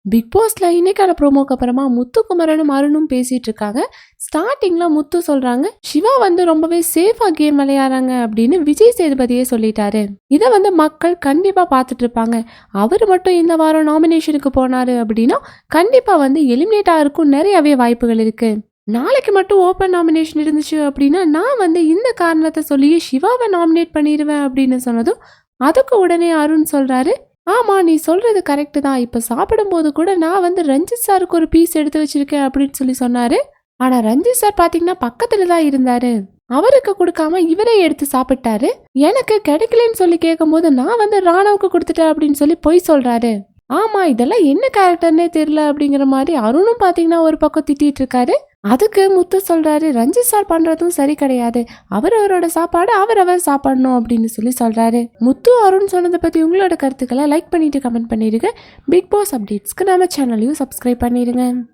Big பாஸ்ல இன்னைக்கான ப்ரோமோக்கு அப்புறமா முத்துக்குமரனும் அருணும் பேசிட்டு இருக்காங்க. ஸ்டார்டிங்ல முத்து சொல்றாங்க, சிவா ரொம்பவே சேஃபா கேம் விளையாடுறாங்க அப்படின்னு விஜய் சேதுபதியே சொல்லிட்டாரு. இதை மக்கள் கண்டிப்பா பார்த்துட்டு இருப்பாங்க. அவரு மட்டும் இந்த வாரம் நாமினேஷனுக்கு போனாரு அப்படின்னா கண்டிப்பா எலிமினேட் ஆகிறதுக்கும் நிறையவே வாய்ப்புகள் இருக்கு. நாளைக்கு மட்டும் ஓப்பன் நாமினேஷன் இருந்துச்சு அப்படின்னா நான் இந்த காரணத்தை சொல்லி சிவாவை நாமினேட் பண்ணிடுவேன் அப்படின்னு சொன்னதும் அதுக்கு உடனே அருண் சொல்றாரு, ஆமா நீ சொல்றது கரெக்ட் தான். இப்ப சாப்பிடும்போது கூட நான் ரஞ்சித் சாருக்கு ஒரு பீஸ் எடுத்து வச்சிருக்கேன் அப்படின்னு சொல்லி சொன்னாரு. ஆனா ரஞ்சித் சார் பாத்தீங்கன்னா பக்கத்துல தான் இருந்தாரு. அவருக்கு கொடுக்காம இவரே எடுத்து சாப்பிட்டாரு. எனக்கு கிடைக்கலன்னு சொல்லி கேட்கும் போது நான் ராணாவுக்கு கொடுத்துட்டேன் அப்படின்னு சொல்லி பொய் சொல்றாரு. ஆமா இதெல்லாம் என்ன கேரக்டர்னே தெரியல அப்படிங்கிற மாதிரி அருணும் பாத்தீங்கன்னா ஒரு பக்கம் திட்டிட்டு இருக்காரு. அதுக்கு முத்து சொல்றாரு, ரஞ்சித் சார் பண்றதும் சரி கிடையாது. அவரோட சாப்பாடு அவர் சாப்பிடணும் அப்படின்னு சொல்லி சொல்றாரு. முத்து அருண் சொன்னதை பத்தி உங்களோட கருத்துக்களை லைக் பண்ணிட்டு கமெண்ட் பண்ணிருங்க. பிக் பாஸ் அப்டேட்ஸ்க்கு நம்ம சேனலையும் சப்ஸ்கிரைப் பண்ணிருங்க.